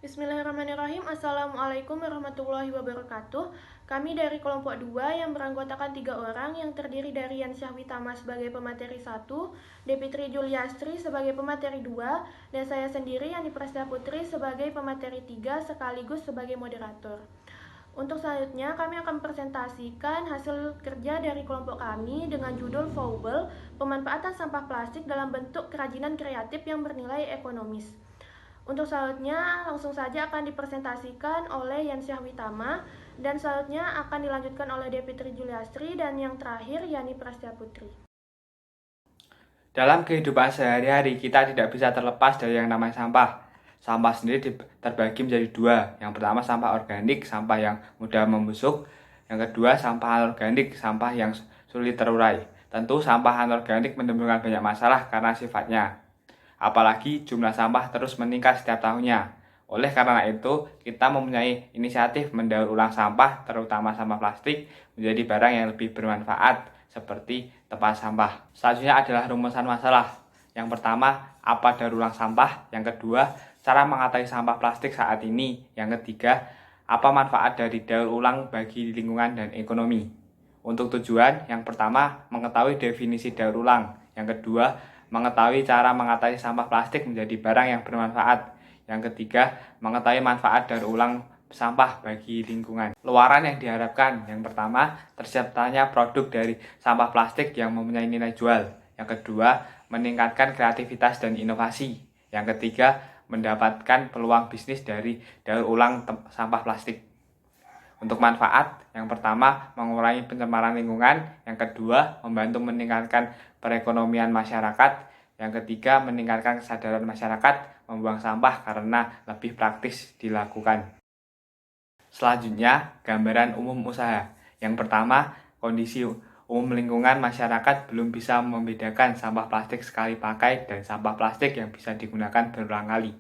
Bismillahirrahmanirrahim. Assalamualaikum warahmatullahi wabarakatuh. Kami dari kelompok 2 yang beranggotakan 3 orang yang terdiri dari Yansyah Witama sebagai pemateri 1, Depitri Juliastri sebagai pemateri 2, dan saya sendiri Yani Prastia Putri sebagai pemateri 3 sekaligus sebagai moderator. Untuk selanjutnya kami akan presentasikan hasil kerja dari kelompok kami dengan judul Fowable, pemanfaatan sampah plastik dalam bentuk kerajinan kreatif yang bernilai ekonomis. Untuk selanjutnya langsung saja akan dipresentasikan oleh Yansyah Witama, dan selanjutnya akan dilanjutkan oleh Depitri Juliastri, dan yang terakhir Yani Prastia Putri. Dalam kehidupan sehari-hari, kita tidak bisa terlepas dari yang namanya sampah. Sampah sendiri terbagi menjadi dua. Yang pertama sampah organik, sampah yang mudah membusuk. Yang kedua sampah anorganik, sampah yang sulit terurai. Tentu sampah anorganik menimbulkan banyak masalah karena sifatnya. Apalagi jumlah sampah terus meningkat setiap tahunnya. Oleh karena itu, kita mempunyai inisiatif mendaur ulang sampah, terutama sampah plastik, menjadi barang yang lebih bermanfaat, seperti tempat sampah. Selanjutnya adalah rumusan masalah. Yang pertama, apa daur ulang sampah? Yang kedua, cara mengatasi sampah plastik saat ini. Yang ketiga, apa manfaat dari daur ulang bagi lingkungan dan ekonomi? Untuk tujuan, yang pertama, mengetahui definisi daur ulang. Yang kedua, mengetahui cara mengatasi sampah plastik menjadi barang yang bermanfaat. Yang ketiga, mengetahui manfaat daur ulang sampah bagi lingkungan. Luaran yang diharapkan, yang pertama, terciptanya produk dari sampah plastik yang mempunyai nilai jual. Yang kedua, meningkatkan kreativitas dan inovasi. Yang ketiga, mendapatkan peluang bisnis dari daur ulang sampah plastik. Untuk manfaat, yang pertama, mengurangi pencemaran lingkungan. Yang kedua, membantu meningkatkan perekonomian masyarakat. Yang ketiga, meningkatkan kesadaran masyarakat membuang sampah karena lebih praktis dilakukan. Selanjutnya, gambaran umum usaha. Yang pertama, kondisi umum lingkungan masyarakat belum bisa membedakan sampah plastik sekali pakai dan sampah plastik yang bisa digunakan berulang kali.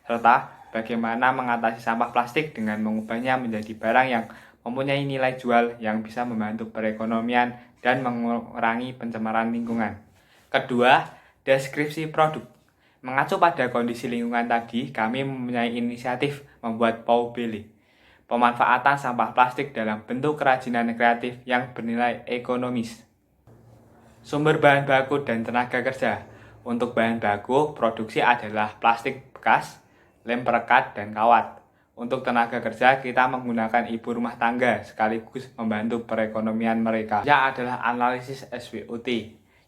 Serta bagaimana mengatasi sampah plastik dengan mengubahnya menjadi barang yang mempunyai nilai jual yang bisa membantu perekonomian dan mengurangi pencemaran lingkungan. Kedua, deskripsi produk. Mengacu pada kondisi lingkungan tadi, kami mempunyai inisiatif membuat Fowable, pemanfaatan sampah plastik dalam bentuk kerajinan kreatif yang bernilai ekonomis. Sumber bahan baku dan tenaga kerja. Untuk bahan baku, produksi adalah plastik bekas, lem perekat, dan kawat. Untuk tenaga kerja, kita menggunakan ibu rumah tangga sekaligus membantu perekonomian mereka. Yang adalah analisis SWOT.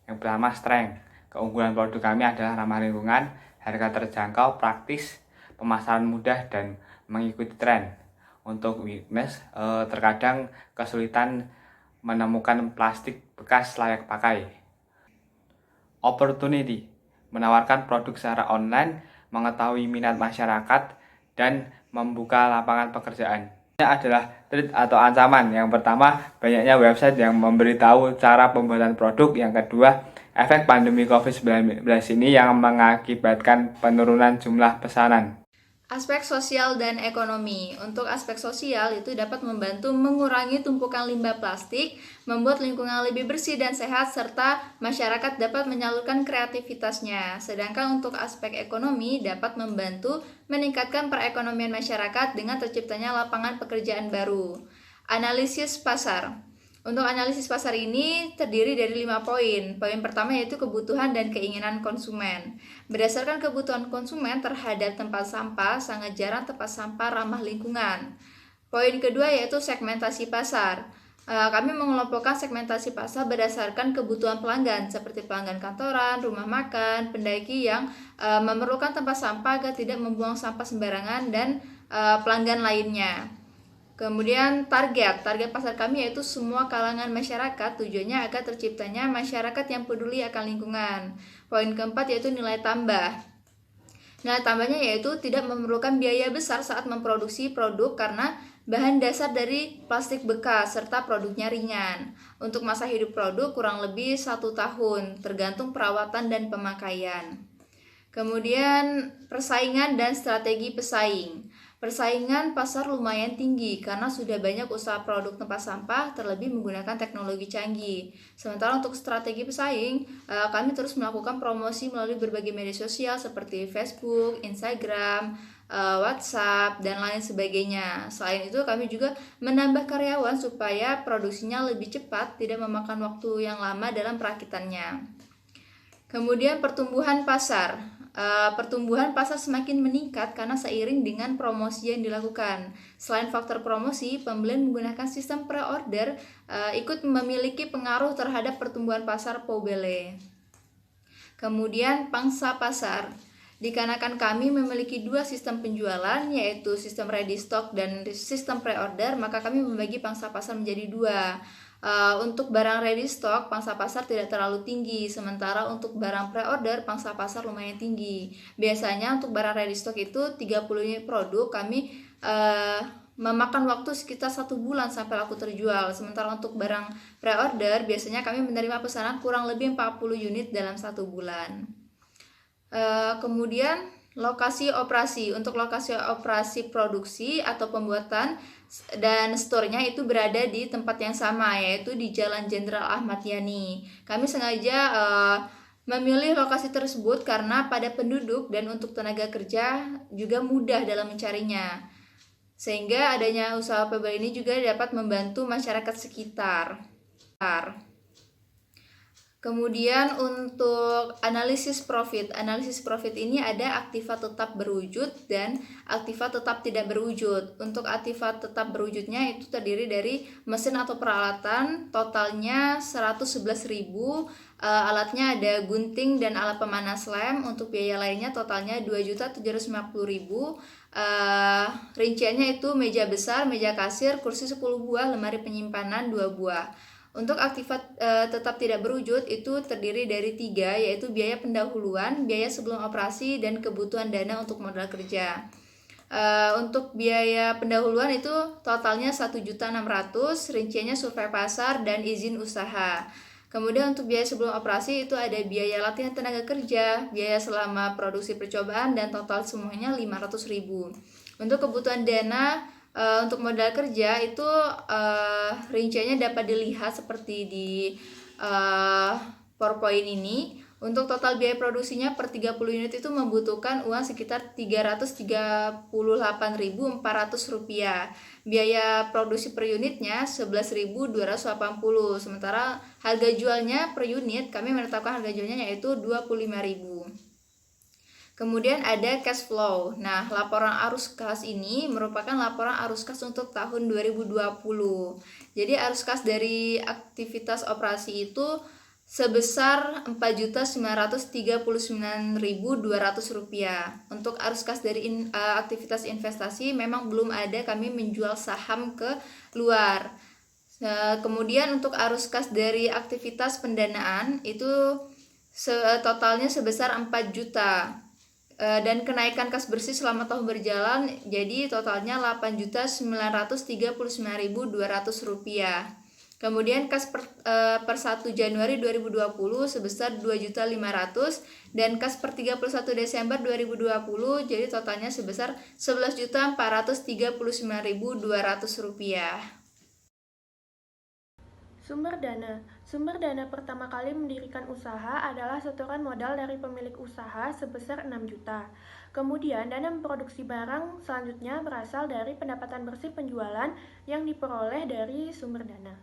Yang pertama, strength. Keunggulan produk kami adalah ramah lingkungan, harga terjangkau, praktis, pemasaran mudah, dan mengikuti tren. Untuk weakness, terkadang kesulitan menemukan plastik bekas layak pakai. Opportunity, menawarkan produk secara online, mengetahui minat masyarakat, dan membuka lapangan pekerjaan. Ini adalah threat atau ancaman. Yang pertama, banyaknya website yang memberitahu cara pembuatan produk. Yang kedua, efek pandemi COVID-19 ini yang mengakibatkan penurunan jumlah pesanan. Aspek sosial dan ekonomi. Untuk aspek sosial itu dapat membantu mengurangi tumpukan limbah plastik, membuat lingkungan lebih bersih dan sehat, serta masyarakat dapat menyalurkan kreativitasnya. Sedangkan untuk aspek ekonomi dapat membantu meningkatkan perekonomian masyarakat dengan terciptanya lapangan pekerjaan baru. Analisis pasar. Untuk analisis pasar ini terdiri dari 5 poin. Poin pertama yaitu kebutuhan dan keinginan konsumen. Berdasarkan kebutuhan konsumen terhadap tempat sampah, sangat jarang tempat sampah ramah lingkungan. Poin kedua yaitu segmentasi pasar. Kami mengelompokkan segmentasi pasar berdasarkan kebutuhan pelanggan, seperti pelanggan kantoran, rumah makan, pendaki yang memerlukan tempat sampah agar tidak membuang sampah sembarangan, dan pelanggan lainnya. Kemudian target pasar kami yaitu semua kalangan masyarakat, tujuannya agar terciptanya masyarakat yang peduli akan lingkungan. Poin keempat yaitu nilai tambah. Nilai tambahnya yaitu tidak memerlukan biaya besar saat memproduksi produk karena bahan dasar dari plastik bekas serta produknya ringan. Untuk masa hidup produk kurang lebih 1 tahun, tergantung perawatan dan pemakaian. Kemudian persaingan dan strategi pesaing. Persaingan pasar lumayan tinggi karena sudah banyak usaha produk tempat sampah, terlebih menggunakan teknologi canggih. Sementara untuk strategi pesaing, kami terus melakukan promosi melalui berbagai media sosial seperti Facebook, Instagram, WhatsApp, dan lain sebagainya. Selain itu, kami juga menambah karyawan supaya produksinya lebih cepat, tidak memakan waktu yang lama dalam perakitannya. Kemudian pertumbuhan pasar. Pertumbuhan pasar semakin meningkat karena seiring dengan promosi yang dilakukan. Selain faktor promosi, pembelian menggunakan sistem pre-order ikut memiliki pengaruh terhadap pertumbuhan pasar Poubelle. Kemudian pangsa pasar. Dikarenakan kami memiliki dua sistem penjualan, yaitu sistem ready stock dan sistem pre-order, maka kami membagi pangsa pasar menjadi dua. Untuk barang ready stock, pangsa pasar tidak terlalu tinggi, sementara untuk barang pre-order, pangsa pasar lumayan tinggi. Biasanya untuk barang ready stock itu 30 unit produk, kami memakan waktu sekitar 1 bulan sampai laku terjual. Sementara untuk barang pre-order, biasanya kami menerima pesanan kurang lebih 40 unit dalam 1 bulan. Kemudian lokasi operasi. Untuk lokasi operasi produksi atau pembuatan dan store-nya itu berada di tempat yang sama, yaitu di Jalan Jenderal Ahmad Yani. Kami sengaja memilih lokasi tersebut karena pada penduduk dan untuk tenaga kerja juga mudah dalam mencarinya. Sehingga adanya usaha Poubelle ini juga dapat membantu masyarakat sekitar. Kemudian untuk analisis profit ini ada aktiva tetap berwujud dan aktiva tetap tidak berwujud. Untuk aktiva tetap berwujudnya itu terdiri dari mesin atau peralatan, totalnya 111.000, alatnya ada gunting dan alat pemanas lem. Untuk biaya lainnya totalnya 2.750.000. Rinciannya itu meja besar, meja kasir, kursi 10 buah, lemari penyimpanan 2 buah. Untuk aktiva tetap tidak berwujud itu terdiri dari 3, yaitu biaya pendahuluan, biaya sebelum operasi, dan kebutuhan dana untuk modal kerja. Untuk biaya pendahuluan itu totalnya 1.600.000, rinciannya survei pasar dan izin usaha. Kemudian untuk biaya sebelum operasi itu ada biaya latihan tenaga kerja, biaya selama produksi percobaan, dan total semuanya 500.000. Untuk kebutuhan dana untuk modal kerja itu rinciannya dapat dilihat seperti di PowerPoint ini. Untuk total biaya produksinya per 30 unit itu membutuhkan uang sekitar Rp338.400. Biaya produksi per unitnya 11.280. Sementara harga jualnya per unit kami menetapkan harga jualnya yaitu 25.000. Kemudian ada cash flow. Nah, laporan arus kas ini merupakan laporan arus kas untuk tahun 2020. Jadi arus kas dari aktivitas operasi itu sebesar Rp4.939.200. Untuk arus kas dari aktivitas investasi memang belum ada kami menjual saham ke luar. Kemudian untuk arus kas dari aktivitas pendanaan itu totalnya sebesar 4 juta. Dan kenaikan kas bersih selama tahun berjalan jadi totalnya Rp8.939.200. Kemudian kas per 1 Januari 2020 sebesar 2.500.000 dan kas per 31 Desember 2020 jadi totalnya sebesar Rp11.439.200. Sumber dana pertama kali mendirikan usaha adalah setoran modal dari pemilik usaha sebesar 6 juta. Kemudian dana memproduksi barang selanjutnya berasal dari pendapatan bersih penjualan yang diperoleh dari sumber dana.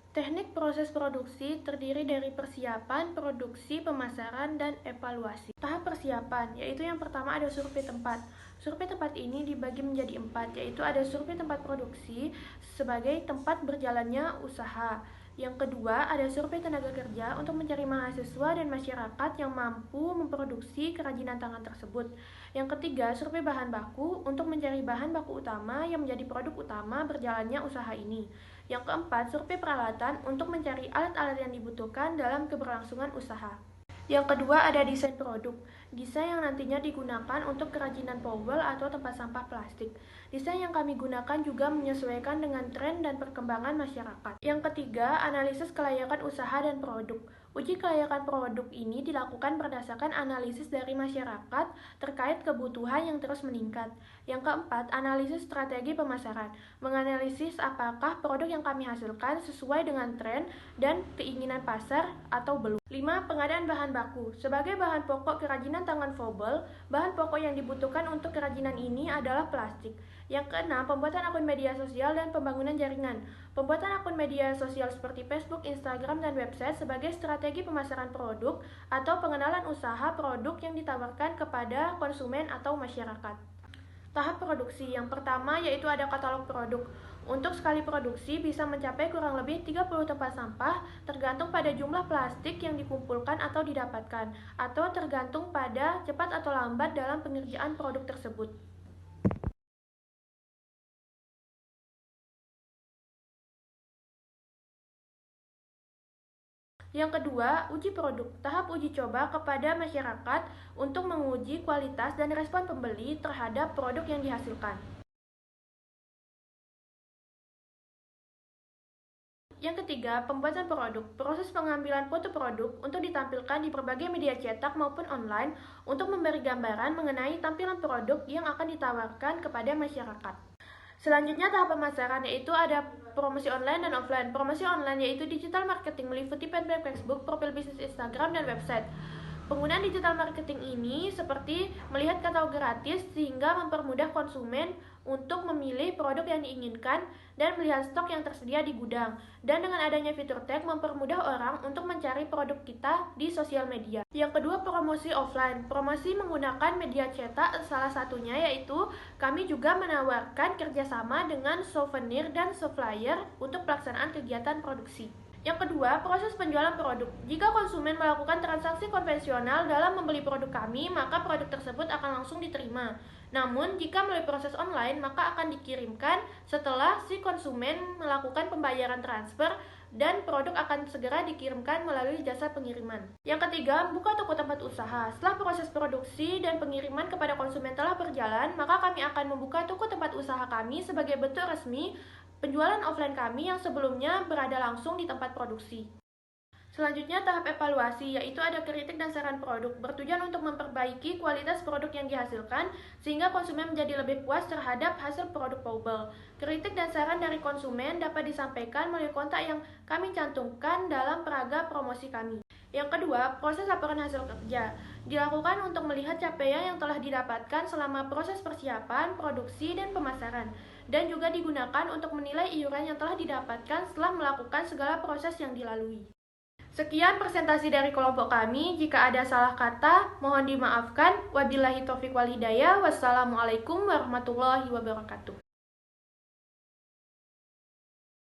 Teknik proses produksi terdiri dari persiapan, produksi, pemasaran, dan evaluasi. Tahap persiapan, yaitu yang pertama ada survei tempat. Survei tempat ini dibagi menjadi 4, yaitu ada survei tempat produksi sebagai tempat berjalannya usaha. Yang kedua, ada survei tenaga kerja untuk mencari mahasiswa dan masyarakat yang mampu memproduksi kerajinan tangan tersebut. Yang ketiga, survei bahan baku untuk mencari bahan baku utama yang menjadi produk utama berjalannya usaha ini. Yang keempat, survei peralatan untuk mencari alat-alat yang dibutuhkan dalam keberlangsungan usaha. Yang kedua ada desain produk. Desain yang nantinya digunakan untuk kerajinan Poubelle atau tempat sampah plastik. Desain yang kami gunakan juga menyesuaikan dengan tren dan perkembangan masyarakat. Yang ketiga, analisis kelayakan usaha dan produk. Uji kelayakan produk ini dilakukan berdasarkan analisis dari masyarakat terkait kebutuhan yang terus meningkat. Yang keempat, analisis strategi pemasaran. Menganalisis apakah produk yang kami hasilkan sesuai dengan tren dan keinginan pasar atau belum. 5. Pengadaan bahan baku. Sebagai bahan pokok kerajinan tangan Fobel, bahan pokok yang dibutuhkan untuk kerajinan ini adalah plastik. Yang keenam, pembuatan akun media sosial dan pembangunan jaringan. Pembuatan akun media sosial seperti Facebook, Instagram, dan website sebagai strategi pemasaran produk atau pengenalan usaha produk yang ditawarkan kepada konsumen atau masyarakat. Tahap produksi. Yang pertama yaitu ada katalog produk. Untuk sekali produksi bisa mencapai kurang lebih 30 tempat sampah tergantung pada jumlah plastik yang dikumpulkan atau didapatkan, atau tergantung pada cepat atau lambat dalam pengerjaan produk tersebut. Yang kedua, uji produk. Tahap uji coba kepada masyarakat untuk menguji kualitas dan respon pembeli terhadap produk yang dihasilkan. Yang ketiga, pembuatan produk. Proses pengambilan foto produk untuk ditampilkan di berbagai media cetak maupun online untuk memberi gambaran mengenai tampilan produk yang akan ditawarkan kepada masyarakat. Selanjutnya tahap pemasaran, yaitu ada promosi online dan offline. Promosi online yaitu digital marketing meliputi fanpage Facebook, profil bisnis Instagram, dan website. Penggunaan digital marketing ini seperti melihat katalog gratis sehingga mempermudah konsumen untuk memilih produk yang diinginkan dan melihat stok yang tersedia di gudang. Dan dengan adanya fitur tag mempermudah orang untuk mencari produk kita di sosial media. Yang kedua, promosi offline. Promosi menggunakan media cetak, salah satunya yaitu kami juga menawarkan kerjasama dengan souvenir dan supplier untuk pelaksanaan kegiatan produksi. Yang kedua, proses penjualan produk. Jika konsumen melakukan transaksi konvensional dalam membeli produk kami, maka produk tersebut akan langsung diterima. Namun, jika melalui proses online, maka akan dikirimkan setelah si konsumen melakukan pembayaran transfer dan produk akan segera dikirimkan melalui jasa pengiriman. Yang ketiga, buka toko tempat usaha. Setelah proses produksi dan pengiriman kepada konsumen telah berjalan, maka kami akan membuka toko tempat usaha kami sebagai bentuk resmi penjualan offline kami yang sebelumnya berada langsung di tempat produksi. Selanjutnya tahap evaluasi, yaitu ada kritik dan saran produk, bertujuan untuk memperbaiki kualitas produk yang dihasilkan sehingga konsumen menjadi lebih puas terhadap hasil produk Fobel. Kritik dan saran dari konsumen dapat disampaikan melalui kontak yang kami cantumkan dalam peraga promosi kami. Yang kedua, proses laporan hasil kerja dilakukan untuk melihat capaian yang telah didapatkan selama proses persiapan, produksi, dan pemasaran, dan juga digunakan untuk menilai iuran yang telah didapatkan setelah melakukan segala proses yang dilalui. Sekian presentasi dari kelompok kami. Jika ada salah kata, mohon dimaafkan. Wabillahi taufiq wal hidayah. Wassalamualaikum warahmatullahi wabarakatuh.